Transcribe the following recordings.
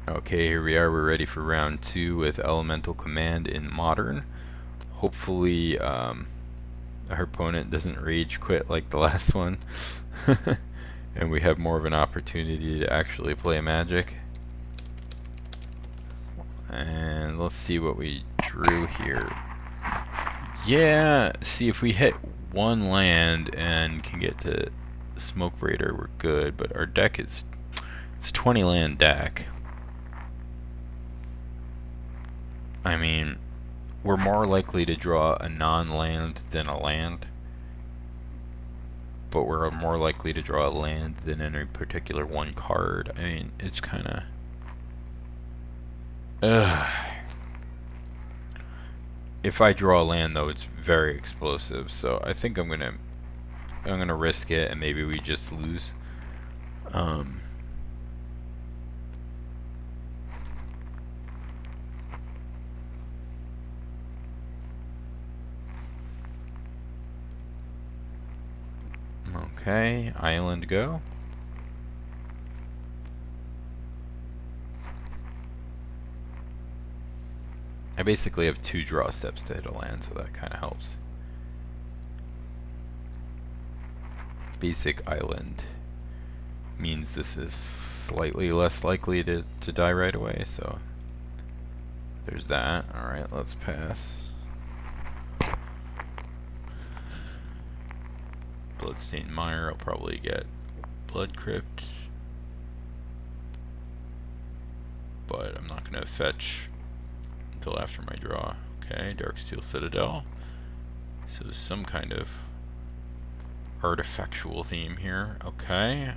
Okay, here we are. We're ready for round 2 with Elemental Command in Modern. Hopefully, our opponent doesn't rage quit like the last one, and we have more of an opportunity to actually play Magic. And let's see what we drew here. Yeah, see if we hit one land and can get to Smoke Raider, we're good. But our deck it's 20 land deck. I mean, we're more likely to draw a non-land than a land, but we're more likely to draw a land than any particular one card. I mean, it's kind of... If I draw a land, though, it's very explosive, so I think I'm gonna risk it, and maybe we just lose. Okay, island go. I basically have 2 draw steps to hit a land, so that kind of helps. Basic island means this is slightly less likely to die right away, so there's that. Alright, let's pass. Bloodstained Mire, I'll probably get Blood Crypt, but I'm not going to fetch until after my draw. Okay, Darksteel Citadel. So there's some kind of artifactual theme here. Okay,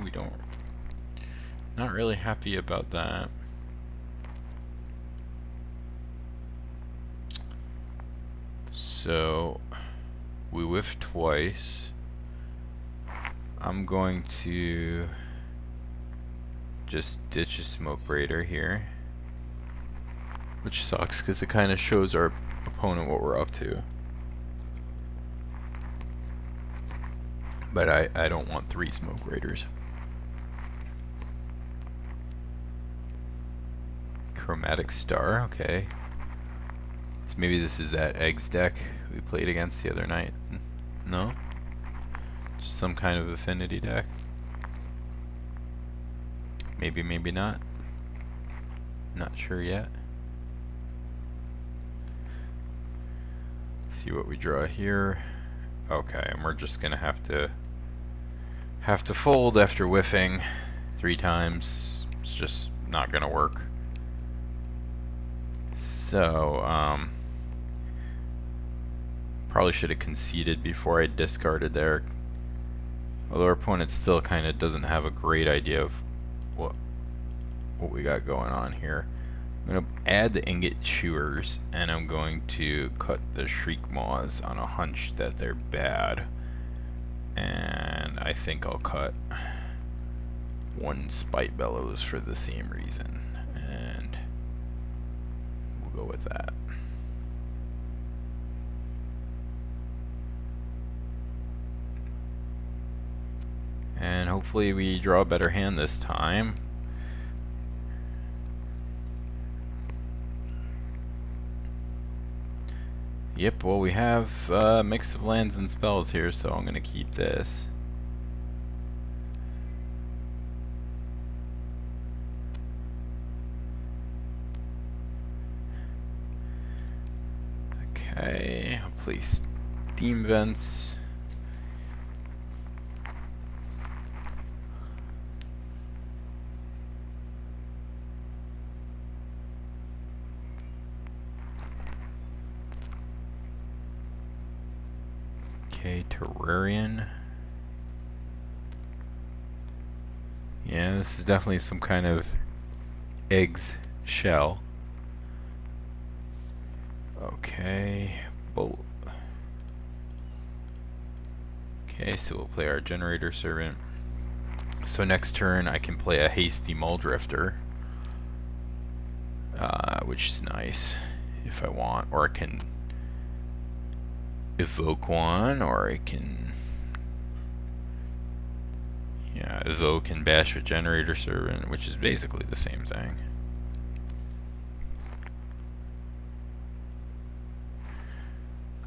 we don't... Not really happy about that. So we whiffed twice. I'm going to just ditch a Smoke Raider here, which sucks because it kind of shows our opponent what we're up to. But I don't want 3 Smoke Raiders. Chromatic Star, okay. So maybe this is that Eggs deck we played against the other night. No? Just some kind of affinity deck. Maybe, maybe not. Not sure yet. See what we draw here. Okay, and we're just gonna have to fold after whiffing 3 times. It's just not gonna work. So, probably should have conceded before I discarded there. Although our opponent still kind of doesn't have a great idea of what we got going on here. I'm going to add the Ingot Chewers, and I'm going to cut the Shriek Maws on a hunch that they're bad. And I think I'll cut 1 Spite Bellows for the same reason. And we'll go with that. And hopefully we draw a better hand this time. Yep, well we have a mix of lands and spells here, so I'm going to keep this. Okay, I'll place Steam Vents. Okay, Terrarian. Yeah, this is definitely some kind of eggs shell. Okay, bolt. Okay, so we'll play our Generator Servant. So next turn I can play a Hasty Muldrifter, which is nice if I want, or I can evoke one, or I can, Yeah, evoke and bash with generator servant, which is basically the same thing.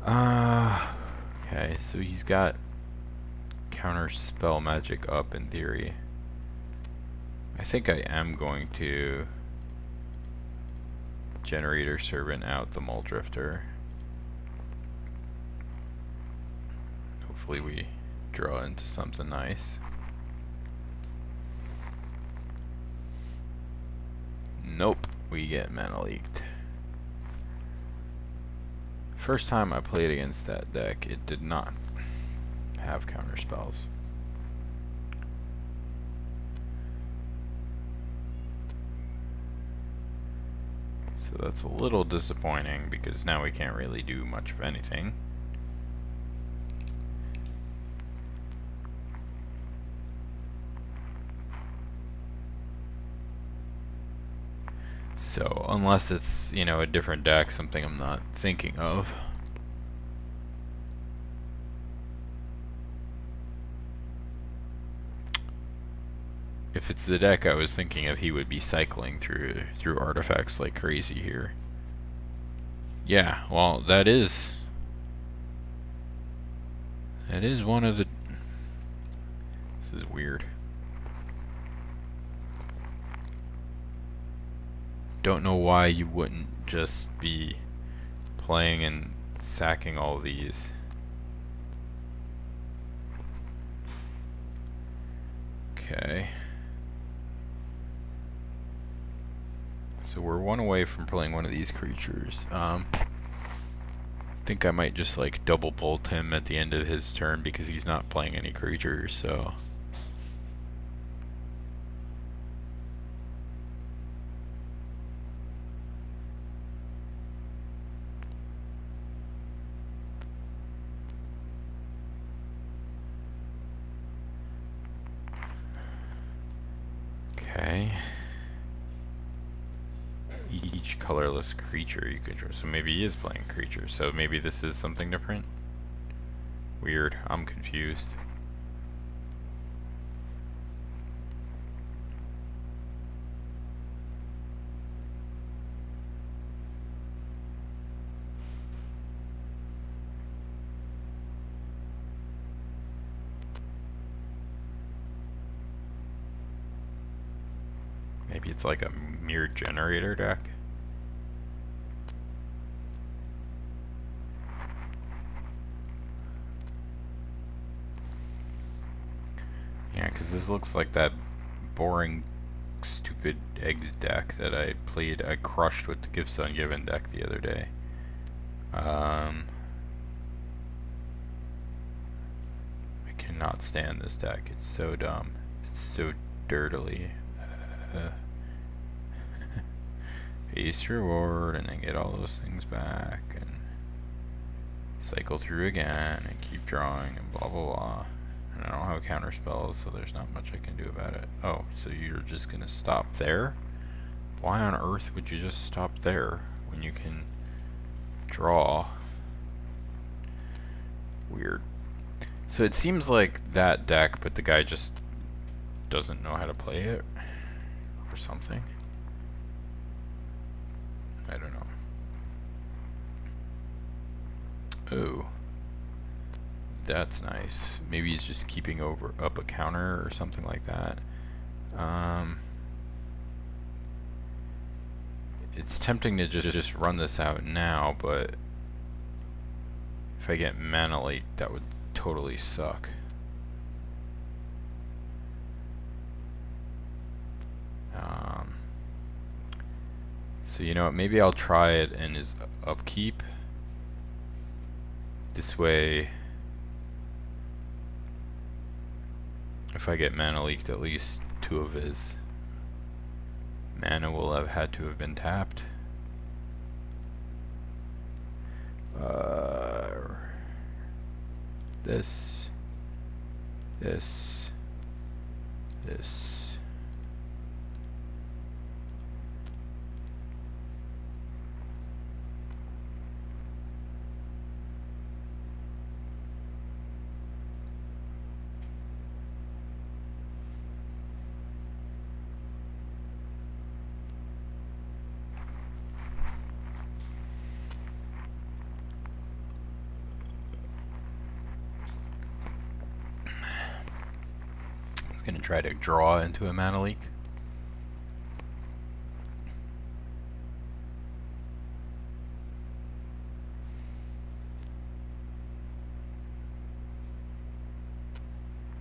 Okay, so he's got counter spell magic up in theory. I think I am going to generator servant out the Mole Drifter. Hopefully we draw into something nice. Nope, we get mana leaked. First time I played against that deck, it did not have counter spells. So that's a little disappointing because now we can't really do much of anything. So unless it's, you know, a different deck, something I'm not thinking of. If it's the deck I was thinking of, he would be cycling through artifacts like crazy here. Yeah, well, that is one of the... This is weird. Don't know why you wouldn't just be playing and sacking all these. Okay. So we're one away from playing one of these creatures. I think I might just like double bolt him at the end of his turn because he's not playing any creatures, so... Okay. Each colorless creature you control. So maybe he is playing creatures. So maybe this is something different. Weird. I'm confused. Maybe it's like a mere generator deck. Yeah, because this looks like that boring, stupid eggs deck that I crushed with the Gifts Ungiven deck the other day. I cannot stand this deck. It's so dumb. It's so dirtily. Ace reward, and then get all those things back, and cycle through again, and keep drawing, and blah blah blah. And I don't have counter spells, so there's not much I can do about it. Oh, so you're just gonna stop there? Why on earth would you just stop there when you can draw? Weird. So it seems like that deck, but the guy just doesn't know how to play it, or something. I don't know. Ooh. That's nice. Maybe he's just keeping up a counter or something like that. It's tempting to just run this out now, but if I get mana leak, that would totally suck. So you know what, maybe I'll try it in his upkeep. This way, if I get mana leaked, at least 2 of his mana will have had to have been tapped. This. try to draw into a mana leak.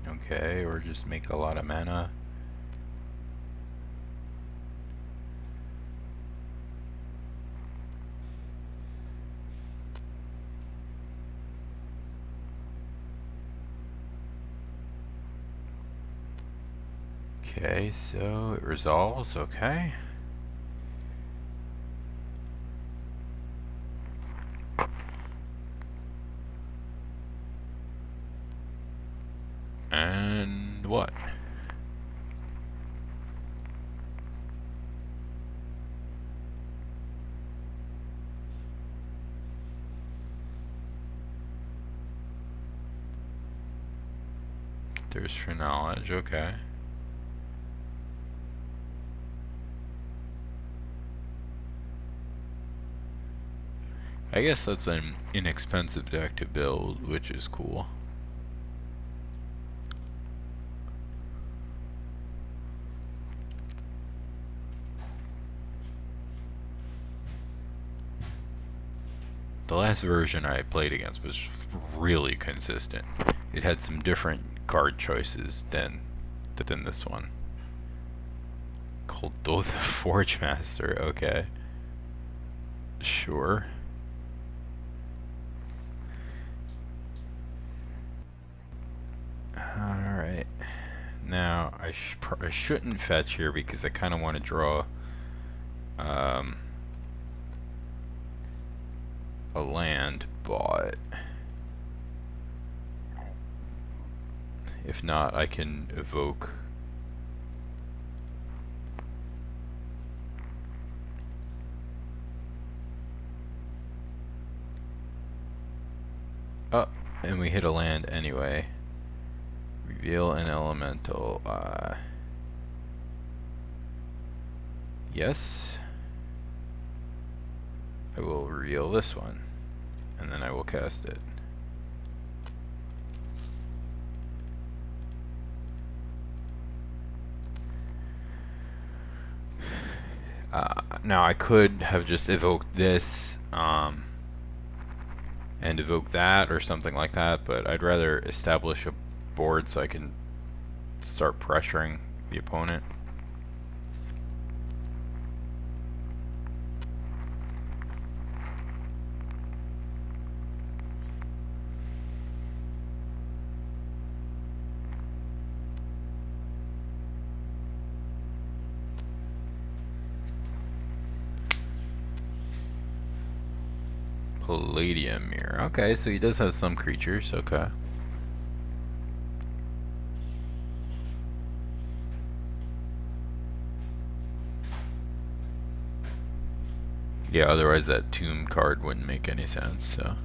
Okay, or just make a lot of mana. Okay, so it resolves, okay. And what? There's for knowledge, okay. I guess that's an inexpensive deck to build, which is cool. The last version I played against was really consistent. It had some different card choices than this one. Called the Forgemaster, okay. Sure. Alright. Now, I shouldn't fetch here because I kind of want to draw a land, but if not, I can evoke oh, and we hit a land anyway. Reveal an elemental. Yes. I will reveal this one, and then I will cast it. Now I could have just evoked this, and evoke that or something like that, but I'd rather establish a board so I can start pressuring the opponent. Palladium Mirror. Okay, so he does have some creatures. Okay. Yeah, otherwise that tomb card wouldn't make any sense, so.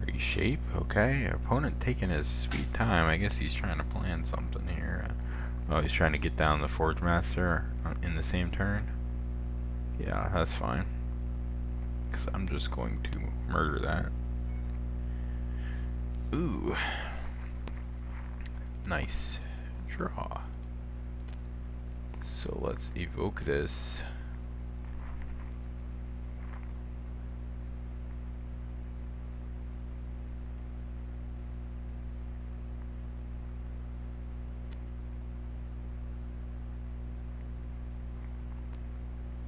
Reshape, okay. Opponent taking his sweet time. I guess he's trying to plan something here. Oh, he's trying to get down the Forgemaster in the same turn. Yeah, that's fine. Because I'm just going to murder that. Ooh. Nice. Draw. So let's evoke this.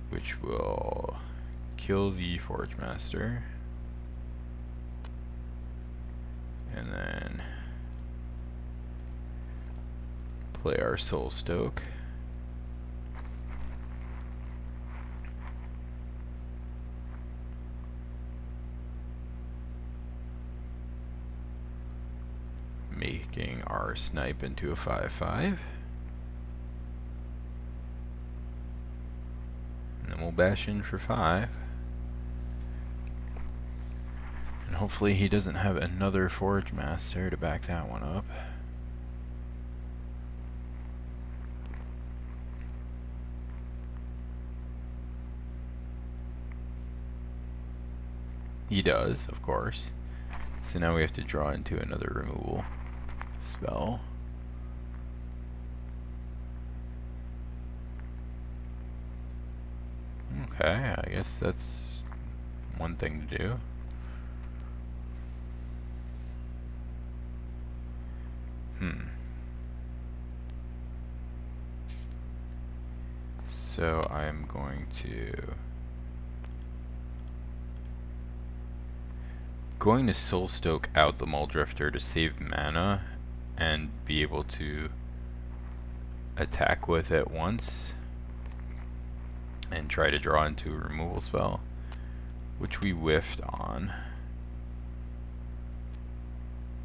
Which will kill the Forgemaster. And then play our Soul Stoke. Making our Snipe into a 5/5. we'll bash in for 5. And hopefully he doesn't have another Forgemaster to back that one up. He does, of course. So now we have to draw into another removal spell. Okay, I guess that's one thing to do. So I'm going to Soulstoke out the Muldrifter to save mana and be able to attack with it once and try to draw into a removal spell, which we whiffed on.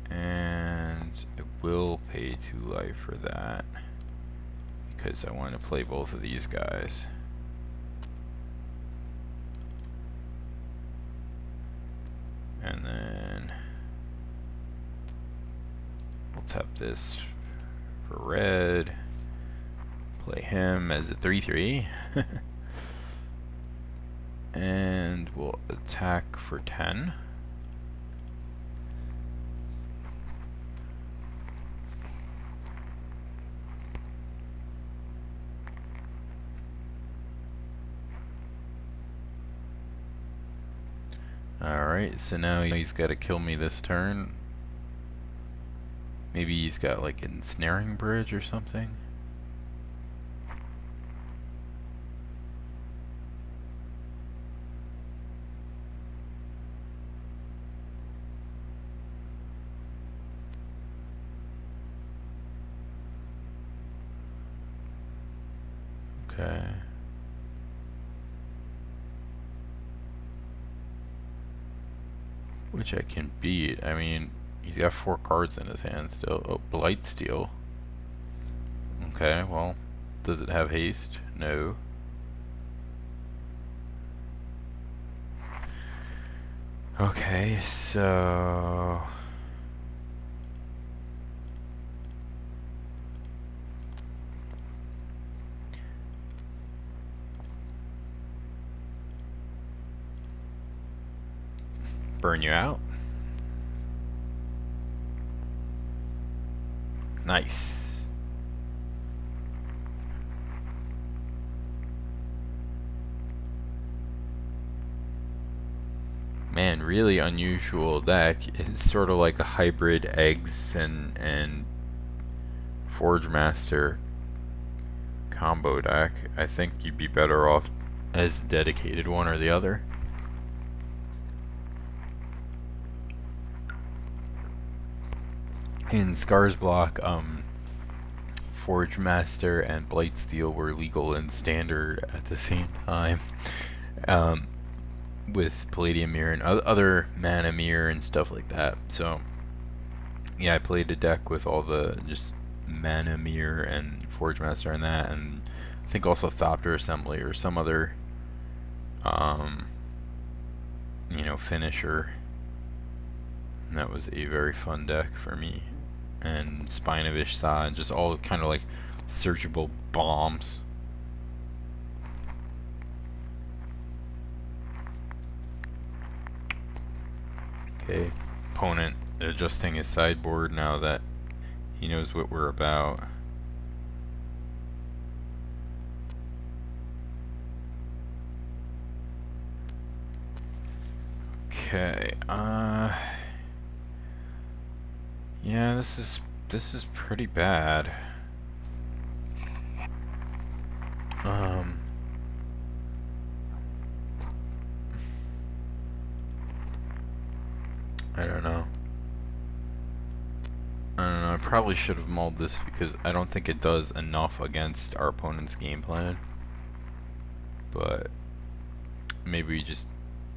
And I will pay 2 life for that because I want to play both of these guys. And then we'll tap this for red, play him as a 3/3, and we'll attack for 10. Alright, so now he's got to kill me this turn. Maybe he's got like an ensnaring bridge or something. Okay. Which I can beat. I mean, he's got 4 cards in his hand still. Oh, Blightsteel. Okay, well, does it have haste? No. Okay, so... burn you out. Nice. Man, really unusual deck. It's sort of like a hybrid eggs and Forgemaster combo deck. I think you'd be better off as dedicated one or the other. In Scar's block, Forgemaster and Blightsteel were legal in Standard at the same time, with Palladium Mirror and other Mana Mirror and stuff like that. So, yeah, I played a deck with all the just Mana Mirror and Forgemaster and that, and I think also Thopter Assembly or some other, finisher. And that was a very fun deck for me. And Spine of Ishsa, and just all kind of like searchable bombs. Okay, opponent adjusting his sideboard now that he knows what we're about. Okay, yeah, this is pretty bad. I don't know. I probably should have mulled this because I don't think it does enough against our opponent's game plan. But maybe we just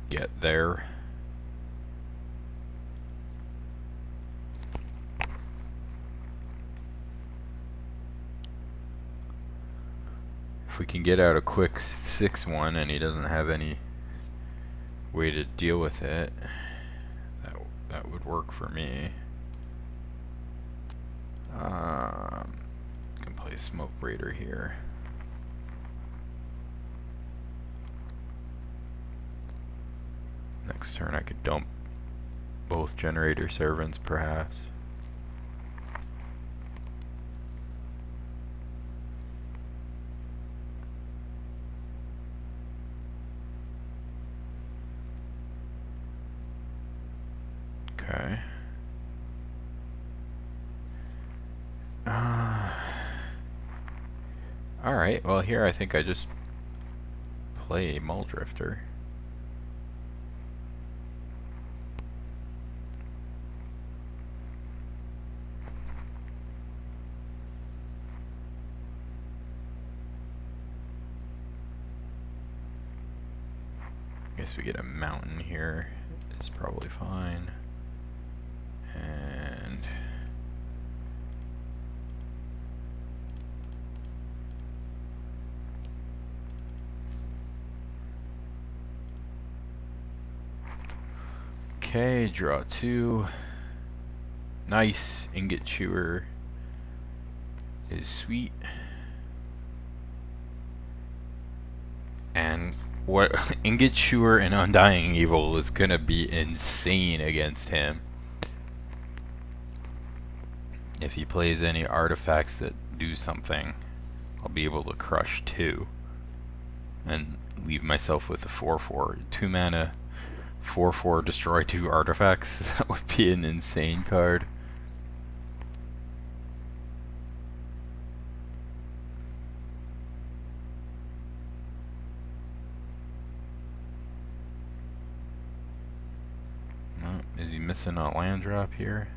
get there. If we can get out a quick 6-1 and he doesn't have any way to deal with it, that would work for me. Can play Smoke Raider here. Next turn I could dump both Generator Servants perhaps. Okay. Alright, well here I think I just play Mull Drifter. Guess we get a mountain here. It's probably fine. And okay, draw 2. Nice. Ingot Chewer is sweet. And what Ingot Chewer and Undying Evil is gonna be insane against him. If he plays any artifacts that do something, I'll be able to crush 2 and leave myself with a 4/4. 2 mana, 4/4, destroy 2 artifacts. That would be an insane card. Is he missing a land drop here?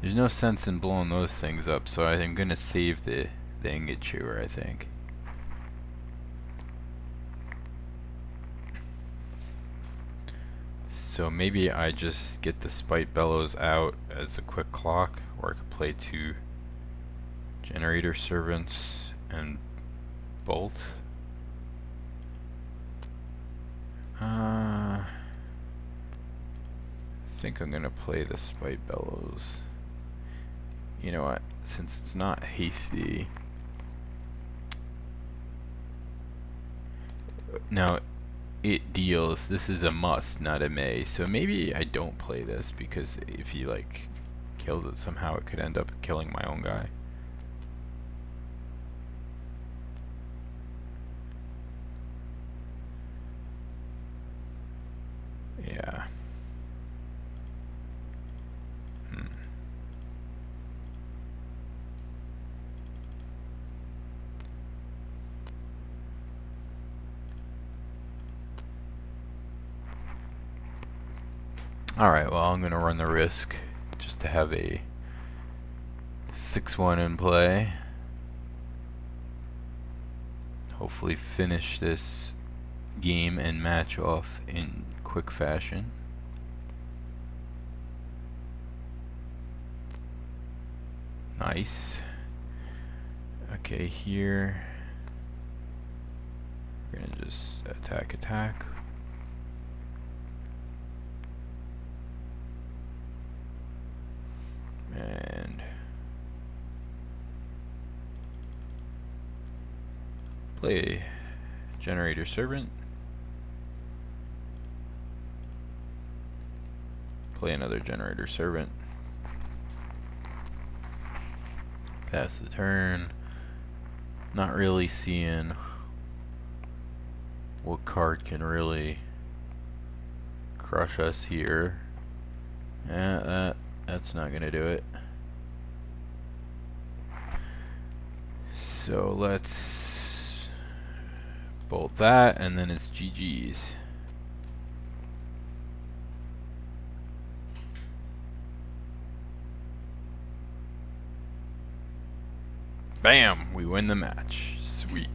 There's no sense in blowing those things up, so I'm gonna save the Ingot Chewer, I think. So maybe I just get the Spite Bellows out as a quick clock, or I could play 2 Generator Servants and Bolt. I think I'm gonna play the Spite Bellows. You know what? Since it's not hasty. Now, it deals. This is a must, not a may. So maybe I don't play this because if he like kills it somehow, it could end up killing my own guy. Yeah. Alright, well I'm gonna run the risk just to have a 6-1 in play. Hopefully finish this game and match off in quick fashion. Nice. Okay, here we're gonna just attack. And play Generator Servant. Play another Generator Servant. Pass the turn. Not really seeing what card can really crush us here. Yeah, that's not gonna do it. So let's bolt that, and then it's GG's. Bam! We win the match. Sweet.